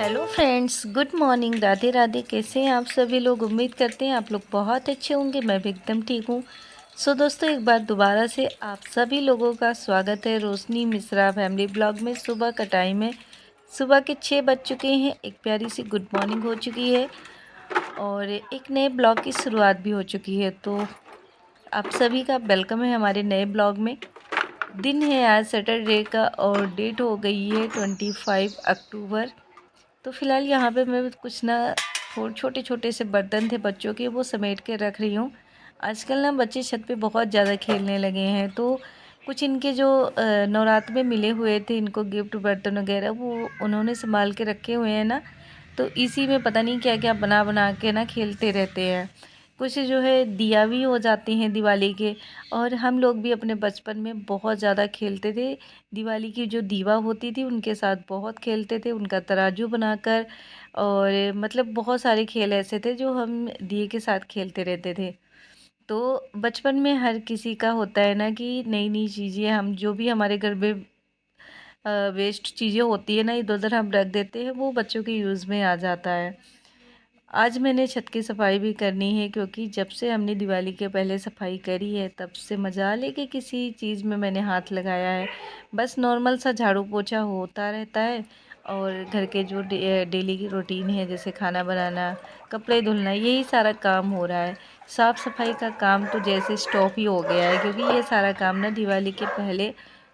Hello friends, good morning. Radhe Radhe. कैसे हैं आप सभी लोग? उम्मीद करते हैं आप लोग बहुत अच्छे होंगे। मैं भी एकदम ठीक हूँ। सो दोस्तों, एक बार दोबारा से आप सभी लोगों का स्वागत है रोशनी मिश्रा फैमिली ब्लॉग में। सुबह का टाइम है, सुबह के 6 बज चुके हैं। एक प्यारी सी गुड मॉर्निंग हो चुकी है और एक नए ब्लॉग की शुरुआत भी हो चुकी है। तो आप सभी का वेलकम है हमारे नए ब्लॉग में। दिन है आज सैटरडे का और डेट हो गई है 25 अक्टूबर। तो फ़िलहाल यहाँ पे मैं कुछ ना थोड़े छोटे छोटे से बर्तन थे बच्चों के, वो समेट के रख रही हूँ। आजकल ना बच्चे छत पे बहुत ज़्यादा खेलने लगे हैं, तो कुछ इनके जो नवरात्र में मिले हुए थे इनको गिफ्ट बर्तन वगैरह, वो उन्होंने संभाल के रखे हुए हैं ना। तो इसी में पता नहीं क्या क्या बना बना के ना खेलते रहते हैं। कुछ जो है दिया भी हो जाते हैं दिवाली के। और हम लोग भी अपने बचपन में बहुत ज़्यादा खेलते थे। दिवाली की जो दीवा होती थी उनके साथ बहुत खेलते थे, उनका तराजू बनाकर। और मतलब बहुत सारे खेल ऐसे थे जो हम दिए के साथ खेलते रहते थे। तो बचपन में हर किसी का होता है ना कि नई नई चीज़ें, हम जो भी हमारे घर में वेस्ट चीज़ें होती है ना, इधर उधर हम रख देते हैं, वो बच्चों के यूज़ में आ जाता है। आज मैंने छत की सफाई भी करनी है, क्योंकि जब से हमने दिवाली के पहले सफाई करी है तब से मजाले के किसी चीज़ में मैंने हाथ लगाया है। बस नॉर्मल सा झाड़ू पोछा होता रहता है और घर के जो डेली की रूटीन है, जैसे खाना बनाना, कपड़े धुलना, यही सारा काम हो रहा है। साफ़ सफाई का काम तो जैसे स्टॉप ही हो गया है, क्योंकि ये सारा काम ना दिवाली के पहले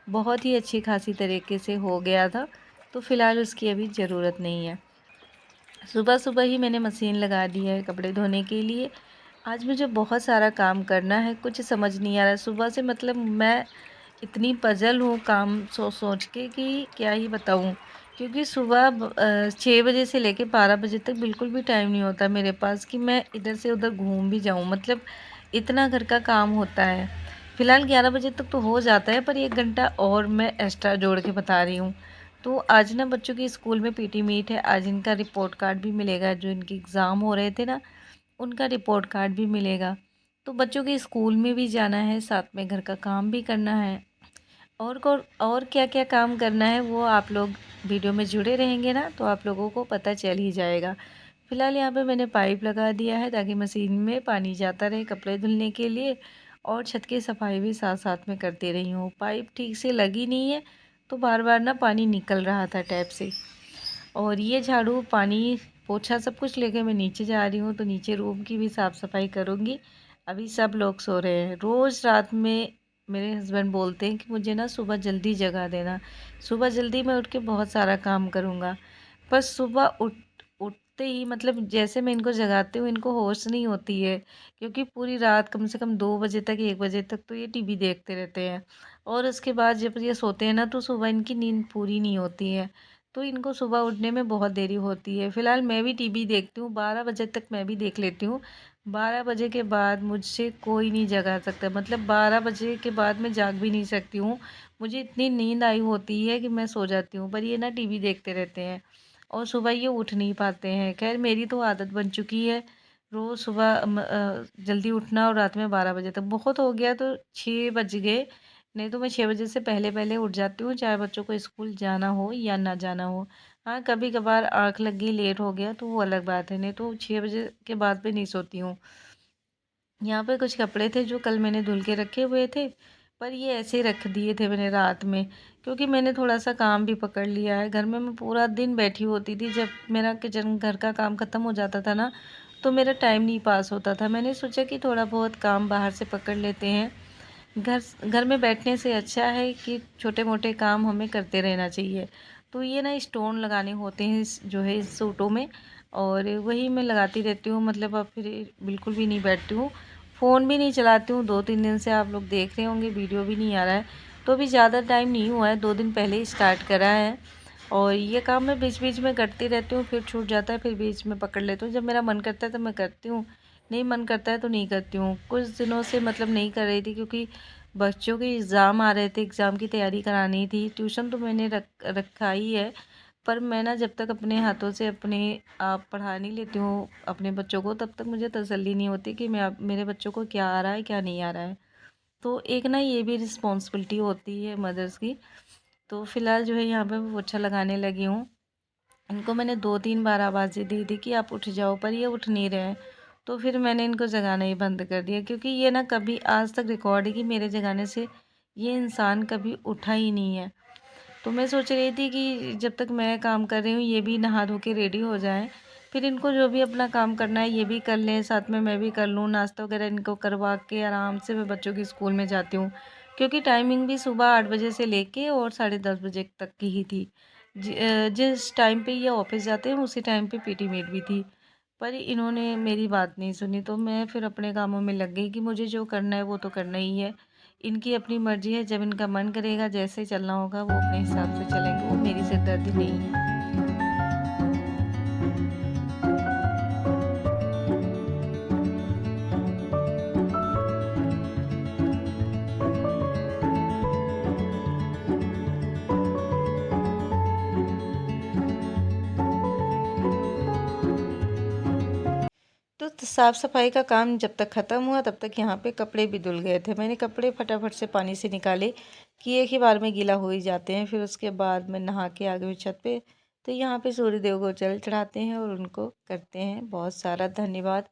बहुत ही अच्छी खासी तरीके से हो गया था। तो फ़िलहाल उसकी अभी ज़रूरत नहीं है। सुबह सुबह ही मैंने मशीन लगा दी है कपड़े धोने के लिए। आज मुझे बहुत सारा काम करना है, कुछ समझ नहीं आ रहा सुबह से। मतलब मैं इतनी पजल हूँ काम सोच सोच के कि क्या ही बताऊँ। क्योंकि सुबह 6 बजे से लेके 12 बजे तक बिल्कुल भी टाइम नहीं होता मेरे पास कि मैं इधर से उधर घूम भी जाऊँ। मतलब इतना घर का काम होता है। फ़िलहाल 11 बजे तक तो हो जाता है, पर 1 घंटा और मैं एक्स्ट्रा जोड़ के बता रही हूँ। तो आज ना बच्चों की स्कूल में पीटी मीट है। आज इनका रिपोर्ट कार्ड भी मिलेगा, जो इनके एग्ज़ाम हो रहे थे ना, उनका रिपोर्ट कार्ड भी मिलेगा। तो बच्चों के स्कूल में भी जाना है, साथ में घर का काम भी करना है। और क्या क्या काम करना है वो आप लोग वीडियो में जुड़े रहेंगे ना, तो आप लोगों को पता चल ही जाएगा। फ़िलहाल यहाँ पे मैंने पाइप लगा दिया है ताकि मशीन में पानी जाता रहे कपड़े धुलने के लिए। और छत की सफाई भी साथ साथ में करती रही हूँ। पाइप ठीक से लगी नहीं है, तो बार बार ना पानी निकल रहा था टैप से। और ये झाड़ू पानी पोछा सब कुछ लेके मैं नीचे जा रही हूँ, तो नीचे रूम की भी साफ़ सफाई करूँगी। अभी सब लोग सो रहे हैं। रोज़ रात में मेरे हस्बैंड बोलते हैं कि मुझे ना सुबह जल्दी जगा देना। सुबह जल्दी मैं उठ के बहुत सारा काम करूँगा। पर सुबह उठते ही, मतलब जैसे मैं इनको जगाती हूँ, इनको होश नहीं होती है। क्योंकि पूरी रात कम से कम 2 बजे तक, 1 बजे तक तो ये टीवी देखते रहते हैं। और उसके बाद जब ये सोते हैं ना, तो सुबह इनकी नींद पूरी नहीं होती है। तो इनको सुबह उठने में बहुत देरी होती है। फ़िलहाल मैं भी टीवी देखती हूँ, 12 बजे तक मैं भी देख लेती हूँ। 12 बजे के बाद मुझसे कोई नहीं जगा सकता। मतलब 12 बजे के बाद मैं जाग भी नहीं सकती हूँ। मुझे इतनी नींद आई होती है कि मैं सो जाती हूँ, पर ये ना टीवी देखते रहते हैं और सुबह ये उठ नहीं पाते हैं। खैर मेरी तो आदत बन चुकी है रोज़ सुबह जल्दी उठना, और रात में 12 बजे तक। बहुत हो गया तो 6 बज गए, नहीं तो मैं 6 बजे से पहले पहले उठ जाती हूँ, चाहे बच्चों को स्कूल जाना हो या ना जाना हो। हाँ, कभी कभार आँख लग गई, लेट हो गया, तो वो अलग बात है, नहीं तो 6 बजे के बाद पे नहीं सोती हूँ। यहाँ पे कुछ कपड़े थे जो कल मैंने धुल के रखे हुए थे, पर ये ऐसे ही रख दिए थे मैंने रात में। क्योंकि मैंने थोड़ा सा काम भी पकड़ लिया है घर में। मैं पूरा दिन बैठी होती थी, जब मेरा किचन घर का काम ख़त्म हो जाता था ना, तो मेरा टाइम नहीं पास होता था। मैंने सोचा कि थोड़ा बहुत काम बाहर से पकड़ लेते हैं। घर घर में बैठने से अच्छा है कि छोटे मोटे काम हमें करते रहना चाहिए। तो ये ना स्टोन लगाने होते हैं जो है इस सूटों में, और वही मैं लगाती रहती हूँ। मतलब अब फिर बिल्कुल भी नहीं बैठती हूँ, फ़ोन भी नहीं चलाती हूँ। 2-3 दिन से आप लोग देख रहे होंगे वीडियो भी नहीं आ रहा है। तो अभी ज़्यादा टाइम नहीं हुआ है, 2 दिन पहले ही स्टार्ट करा है। और ये काम मैं बीच बीच में करती रहती हूँ, फिर छूट जाता है, फिर बीच में पकड़ लेती हूँ। जब मेरा मन करता है तो मैं करती हूँ, नहीं मन करता है तो नहीं करती हूँ। कुछ दिनों से मतलब नहीं कर रही थी, क्योंकि बच्चों के एग्ज़ाम आ रहे थे, एग्ज़ाम की तैयारी करानी थी। ट्यूशन तो मैंने रखा ही है, पर मैं ना जब तक अपने हाथों से अपने आप पढ़ा नहीं लेती हूँ अपने बच्चों को, तब तक मुझे तसल्ली नहीं होती कि मेरे बच्चों को क्या आ रहा है क्या नहीं आ रहा है। तो एक ना ये भी रिस्पॉन्सिबिलिटी होती है मदर्स की। तो फ़िलहाल जो है यहाँ पे मैं पोछा लगाने लगी हूँ। इनको मैंने 2-3 बार आवाज़ें दी थी कि आप उठ जाओ, पर ये उठ नहीं रहे हैं। तो फिर मैंने इनको जगाना ही बंद कर दिया, क्योंकि ये ना कभी आज तक रिकॉर्ड है कि मेरे जगाने से ये इंसान कभी उठा ही नहीं है। तो मैं सोच रही थी कि जब तक मैं काम कर रही हूँ ये भी नहा धो के रेडी हो जाएं, फिर इनको जो भी अपना काम करना है ये भी कर लें, साथ में मैं भी कर लूँ। नाश्ता वगैरह इनको करवा के आराम से मैं बच्चों की स्कूल में जाती हूँ, क्योंकि टाइमिंग भी सुबह 8 बजे से लेके और 10:30 बजे तक की ही थी। जिस टाइम पे ये ऑफिस जाते हैं उसी टाइम पे पीटी मीट भी थी। पर इन्होंने मेरी बात नहीं सुनी, तो मैं फिर अपने कामों में लग गई कि मुझे जो करना है वो तो करना ही है। इनकी अपनी मर्ज़ी है, जब इनका मन करेगा जैसे चलना होगा वो अपने हिसाब से चलेंगे, वो मेरी सिरदर्दी नहीं है। तो साफ़-सफ़ाई का काम जब तक ख़त्म हुआ तब तक यहाँ पे कपड़े भी धुल गए थे। मैंने कपड़े फटाफट से पानी से निकाले कि एक ही बार में गीला हो ही जाते हैं। फिर उसके बाद मैं नहा के आ गई छत पे। तो यहाँ पे सूर्य देव को जल चढ़ाते हैं और उनको करते हैं बहुत सारा धन्यवाद।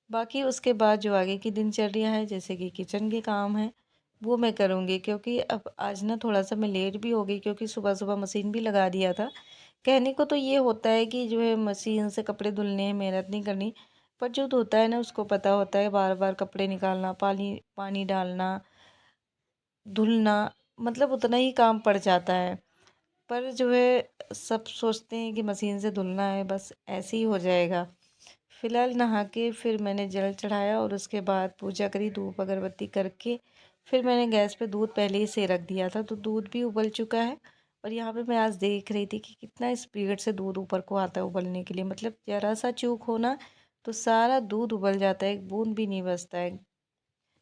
बाकी उसके बाद जो आगे की दिनचर्या है, जैसे कि किचन के काम हैं, वो मैं करूँगी, क्योंकि अब आज ना थोड़ा-सा मैं लेट भी हो गई, क्योंकि सुबह-सुबह मशीन भी लगा दिया था। कहने को तो ये होता है कि जो है मशीन से कपड़े धुलने हैं, मेहनत नहीं करनी, पर जो धोता है ना उसको पता होता है बार-बार कपड़े निकालना, पानी पानी डालना, धुलना, मतलब उतना ही काम पड़ जाता है। पर जो है सब सोचते हैं कि मशीन से धुलना है, बस ऐसे ही हो जाएगा। फिलहाल नहा के फिर मैंने जल चढ़ाया और उसके बाद पूजा करी, धूप अगरबत्ती करके फिर मैंने गैस पे दूध पहले ही से रख दिया था, तो दूध भी उबल चुका है। और यहाँ पे मैं आज देख रही थी कि कितना स्पीड से दूध ऊपर को आता है उबलने के लिए, मतलब ज़रा सा चूक हो ना तो सारा दूध उबल जाता है, एक बूंद भी नहीं बचता है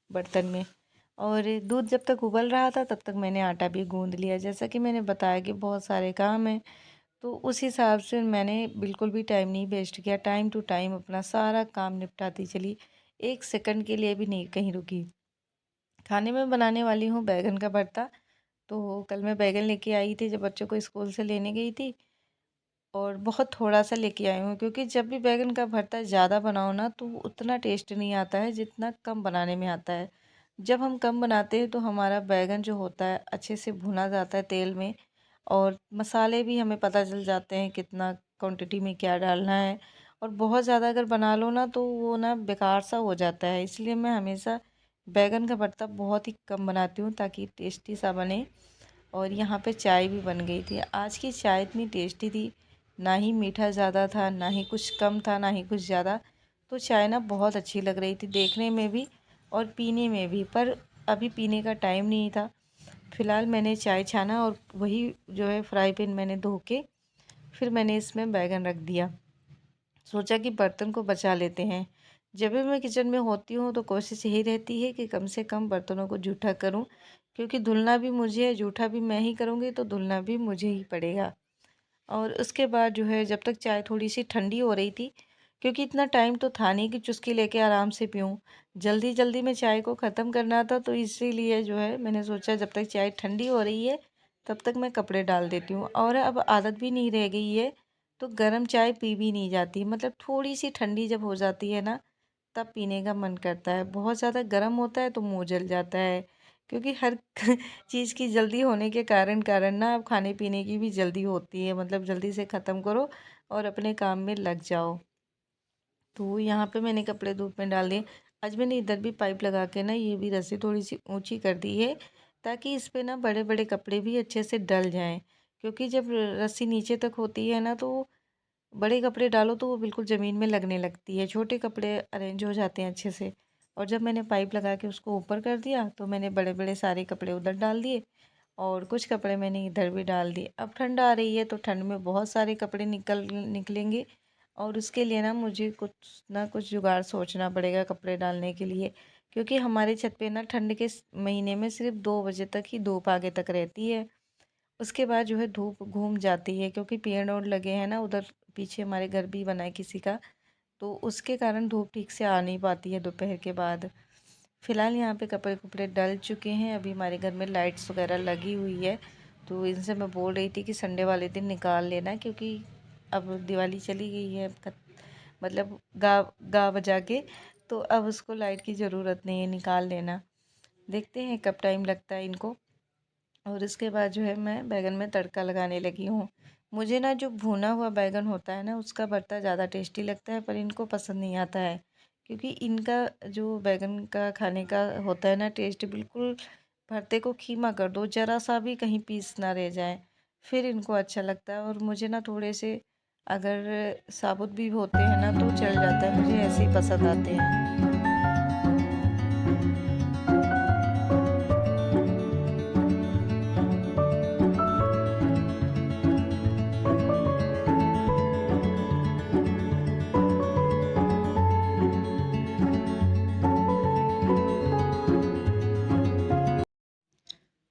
बर्तन में। और दूध जब तक उबल रहा था तब तक मैंने आटा भी गूंद लिया। जैसा कि मैंने बताया कि बहुत सारे काम हैं, तो उस हिसाब से मैंने बिल्कुल भी टाइम नहीं वेस्ट किया, टाइम टू टाइम अपना सारा काम निपटाती चली, एक सेकंड के लिए भी नहीं कहीं रुकी। खाने में बनाने वाली हूँ बैगन का भरता। तो कल मैं बैगन लेके आई थी जब बच्चों को स्कूल से लेने गई थी, और बहुत थोड़ा सा लेके आई हूँ, क्योंकि जब भी बैगन का भरता ज़्यादा बनाओ ना तो उतना टेस्ट नहीं आता है जितना कम बनाने में आता है। जब हम कम बनाते हैं तो हमारा बैगन जो होता है अच्छे से भुना जाता है तेल में, और मसाले भी हमें पता चल जाते हैं कितना क्वांटिटी में क्या डालना है। और बहुत ज़्यादा अगर बना लो ना तो वो ना बेकार सा हो जाता है, इसलिए मैं हमेशा बैगन का भरता बहुत ही कम बनाती हूँ ताकि टेस्टी सा बने। और यहाँ पे चाय भी बन गई थी। आज की चाय इतनी टेस्टी थी, ना ही मीठा ज़्यादा था, ना ही कुछ कम था, ना ही कुछ ज़्यादा। तो चाय ना बहुत अच्छी लग रही थी देखने में भी और पीने में भी, पर अभी पीने का टाइम नहीं था। फ़िलहाल मैंने चाय छाना और वही जो है फ्राई पैन मैंने धो के फिर मैंने इसमें बैगन रख दिया। सोचा कि बर्तन को बचा लेते हैं। जब भी मैं किचन में होती हूँ तो कोशिश यही रहती है कि कम से कम बर्तनों को जूठा करूँ, क्योंकि धुलना भी मुझे है, जूठा भी मैं ही करूँगी तो धुलना भी मुझे ही पड़ेगा। और उसके बाद जो है जब तक चाय थोड़ी सी ठंडी हो रही थी, क्योंकि इतना टाइम तो था नहीं कि चुस्की लेके आराम से पीऊँ, जल्दी जल्दी में चाय को ख़त्म करना था, तो इसीलिए जो है मैंने सोचा जब तक चाय ठंडी हो रही है तब तक मैं कपड़े डाल देती हूँ। और अब आदत भी नहीं रह गई है, तो गर्म चाय पी भी नहीं जाती, मतलब थोड़ी सी ठंडी जब हो जाती है ना तब पीने का मन करता है। बहुत ज़्यादा गर्म होता है तो मुँह जल जाता है, क्योंकि हर चीज़ की जल्दी होने के कारण ना अब खाने पीने की भी जल्दी होती है, मतलब जल्दी से ख़त्म करो और अपने काम में लग जाओ। तो यहाँ पे मैंने कपड़े धूप में डाल दिए। आज मैंने इधर भी पाइप लगा के ना ये भी रस्सी थोड़ी सी ऊंची कर दी है, ताकि इस पे ना बड़े बड़े कपड़े भी अच्छे से डल जाएं, क्योंकि जब रस्सी नीचे तक होती है ना तो बड़े कपड़े डालो तो वो बिल्कुल ज़मीन में लगने लगती है, छोटे कपड़े अरेंज हो जाते हैं अच्छे से। और जब मैंने पाइप लगा के उसको ऊपर कर दिया तो मैंने बड़े बड़े सारे कपड़े उधर डाल दिए और कुछ कपड़े मैंने इधर भी डाल दिए। अब ठंड आ रही है तो ठंड में बहुत सारे कपड़े निकलेंगे, और उसके लिए ना मुझे कुछ ना कुछ जुगाड़ सोचना पड़ेगा कपड़े डालने के लिए, क्योंकि हमारे छत पे ना ठंड के महीने में सिर्फ 2 बजे तक ही धूप आगे तक रहती है। उसके बाद जो है धूप घूम जाती है, क्योंकि पेड़ ओड़ लगे हैं ना उधर पीछे, हमारे घर भी बना है किसी का, तो उसके कारण धूप ठीक से आ नहीं पाती है दोपहर के बाद। फ़िलहाल यहाँ पे कपड़े कपड़े डल चुके हैं। अभी हमारे घर में लाइट्स वगैरह लगी हुई है, तो इनसे मैं बोल रही थी कि संडे वाले दिन निकाल लेना, क्योंकि अब दिवाली चली गई है, मतलब गा गा बजा के, तो अब उसको लाइट की ज़रूरत नहीं है, निकाल लेना। देखते हैं कब टाइम लगता है इनको। और इसके बाद जो है मैं बैगन में तड़का लगाने लगी हूँ। मुझे ना जो भुना हुआ बैगन होता है ना उसका भरता ज़्यादा टेस्टी लगता है, पर इनको पसंद नहीं आता है, क्योंकि इनका जो बैगन का खाने का होता है ना टेस्ट, बिल्कुल भरते को खीमा कर दो, ज़रा सा भी कहीं पीस ना रह जाए, फिर इनको अच्छा लगता है। और मुझे ना थोड़े से अगर साबुत भी होते हैं ना तो चल जाता है, मुझे ऐसे ही पसंद आते हैं।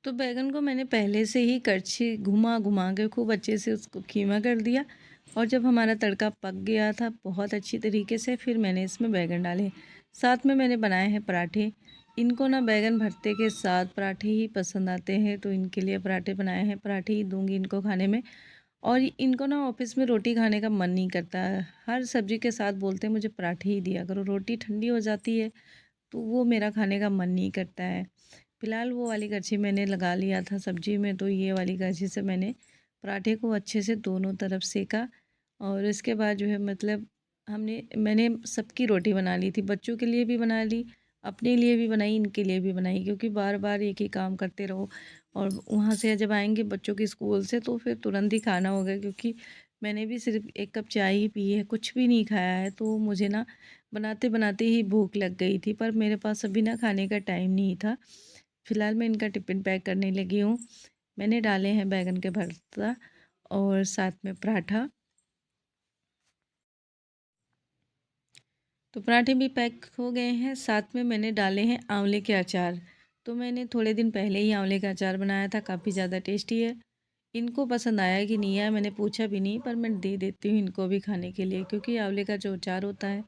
तो बैगन को मैंने पहले से ही करछी घुमा घुमा के खूब अच्छे से उसको कीमा कर दिया। और जब हमारा तड़का पक गया था बहुत अच्छी तरीके से, फिर मैंने इसमें बैगन डाले। साथ में मैंने बनाए हैं पराठे। इनको ना बैगन भरते के साथ पराठे ही पसंद आते हैं, तो इनके लिए पराठे बनाए हैं। पराठे ही दूंगी इनको खाने में। और इनको ना ऑफिस में रोटी खाने का मन नहीं करता है, हर सब्जी के साथ बोलते हैं मुझे पराठे ही दिया करो, रोटी ठंडी हो जाती है तो वो मेरा खाने का मन नहीं करता है। फ़िलहाल वो वाली करछी मैंने लगा लिया था सब्ज़ी में, तो ये वाली करछी से मैंने पराठे को अच्छे से दोनों तरफ सेका। और इसके बाद जो है मतलब मैंने सबकी रोटी बना ली थी, बच्चों के लिए भी बना ली, अपने लिए भी बनाई, इनके लिए भी बनाई, क्योंकि बार बार एक ही काम करते रहो। और वहाँ से जब आएंगे बच्चों के स्कूल से तो फिर तुरंत ही खाना होगा, क्योंकि मैंने भी सिर्फ एक कप चाय ही पी है, कुछ भी नहीं खाया है। तो मुझे ना बनाते बनाते ही भूख लग गई थी, पर मेरे पास अभी ना खाने का टाइम नहीं था। फ़िलहाल मैं इनका टिफ़िन पैक करने लगी हूँ। मैंने डाले हैं बैगन के भरता और साथ में पराठा। तो पराठे भी पैक हो गए हैं, साथ में मैंने डाले हैं आंवले के अचार। तो मैंने थोड़े दिन पहले ही आंवले का अचार बनाया था, काफ़ी ज़्यादा टेस्टी है। इनको पसंद आया कि नहीं आया मैंने पूछा भी नहीं, पर मैं दे देती हूँ इनको भी खाने के लिए, क्योंकि आंवले का जो अचार होता है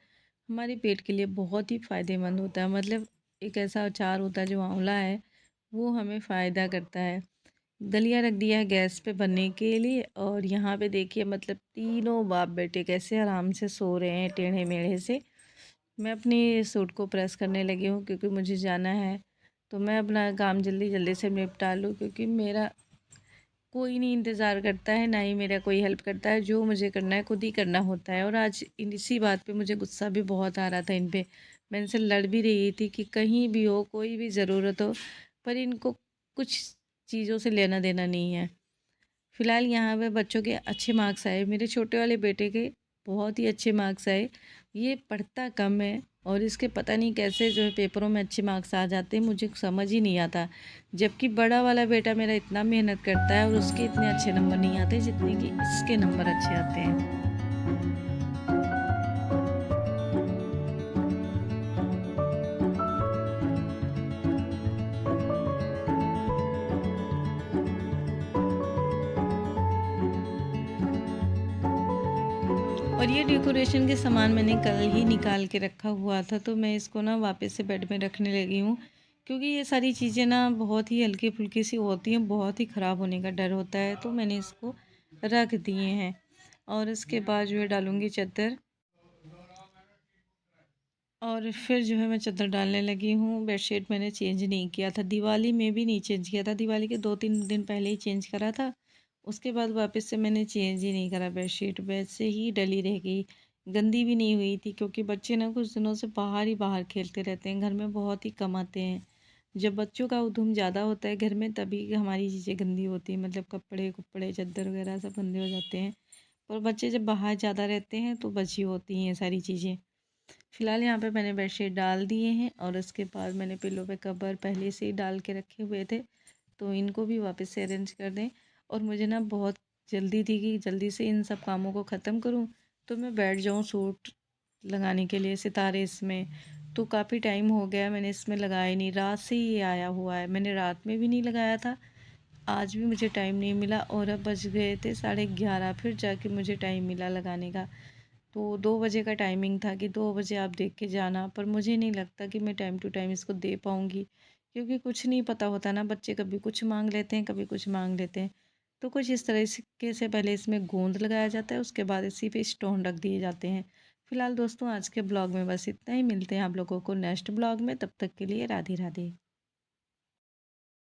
हमारे पेट के लिए बहुत ही फ़ायदेमंद होता है। मतलब एक ऐसा अचार होता है जो आंवला है, वो हमें फ़ायदा करता है। दलिया रख दिया है गैस पे बनने के लिए, और यहाँ पे देखिए मतलब तीनों बाप बेटे कैसे आराम से सो रहे हैं टेढ़े मेढ़े से। मैं अपनी सूट को प्रेस करने लगी हूँ, क्योंकि मुझे जाना है, तो मैं अपना काम जल्दी जल्दी से निपटा लूँ, क्योंकि मेरा कोई नहीं इंतज़ार करता है, ना ही मेरा कोई हेल्प करता है। जो मुझे करना है खुद ही करना होता है। और आज इसी बात पे मुझे गुस्सा भी बहुत आ रहा था इन पे। मैं इनसे लड़ भी रही थी कि कहीं भी हो, कोई भी ज़रूरत हो, पर इनको कुछ चीज़ों से लेना देना नहीं है। फ़िलहाल यहाँ पे बच्चों के अच्छे मार्क्स आए, मेरे छोटे वाले बेटे के बहुत ही अच्छे मार्क्स आए। ये पढ़ता कम है, और इसके पता नहीं कैसे जो है पेपरों में अच्छे मार्क्स आ जाते हैं, मुझे समझ ही नहीं आता। जबकि बड़ा वाला बेटा मेरा इतना मेहनत करता है और उसके इतने अच्छे नंबर नहीं आते जितने कि इसके नंबर अच्छे आते हैं। और ये डेकोरेशन के सामान मैंने कल ही निकाल के रखा हुआ था, तो मैं इसको ना वापस से बेड में रखने लगी हूँ, क्योंकि ये सारी चीज़ें ना बहुत ही हल्की फुल्की सी होती हैं, बहुत ही ख़राब होने का डर होता है, तो मैंने इसको रख दिए हैं। और इसके बाद जो है डालूँगी चादर, और फिर जो है मैं चादर डालने लगी हूँ। बेडशीट मैंने चेंज नहीं किया था, दिवाली में भी नहीं चेंज किया था, दिवाली के 2-3 दिन पहले ही चेंज करा था। उसके बाद वापस से मैंने चेंज ही नहीं करा, बेडशीट वैसे ही डली रह गई, गंदी भी नहीं हुई थी, क्योंकि बच्चे ना कुछ दिनों से बाहर ही बाहर खेलते रहते हैं, घर में बहुत ही कम आते हैं। जब बच्चों का उधूम ज़्यादा होता है घर में, तभी हमारी चीज़ें गंदी होती हैं, मतलब कपड़े कुपड़े चादर वगैरह सब गंदे हो जाते हैं। और बच्चे जब बाहर ज़्यादा रहते हैं तो बची होती हैं सारी चीज़ें। फ़िलहाल यहाँ पे मैंने बेडशीट डाल दिए हैं, और उसके बाद मैंने पिलो पे कवर पहले से ही डाल के रखे हुए थे, तो इनको भी वापस से अरेंज कर दें। और मुझे ना बहुत जल्दी थी कि जल्दी से इन सब कामों को ख़त्म करूँ, तो मैं बैठ जाऊँ सूट लगाने के लिए, सितारे इसमें। तो काफ़ी टाइम हो गया मैंने इसमें लगाया नहीं, रात से ही ये आया हुआ है, मैंने रात में भी नहीं लगाया था, आज भी मुझे टाइम नहीं मिला, और अब बज गए थे 11:30, फिर जाके मुझे टाइम मिला लगाने का। तो 2 बजे का टाइमिंग था कि 2 बजे आप देख के जाना, पर मुझे नहीं लगता कि मैं टाइम टू टाइम इसको दे पाऊँगी, क्योंकि कुछ नहीं पता होता ना, बच्चे कभी कुछ मांग लेते हैं, कभी कुछ मांग लेते हैं। तो कुछ इस तरीके से पहले इसमें गोंद लगाया जाता है, उसके बाद इसी पे स्टोन रख दिए जाते हैं। फिलहाल दोस्तों आज के ब्लॉग में बस इतना ही, मिलते हैं आप लोगों को नेक्स्ट ब्लॉग में, तब तक के लिए राधे राधे।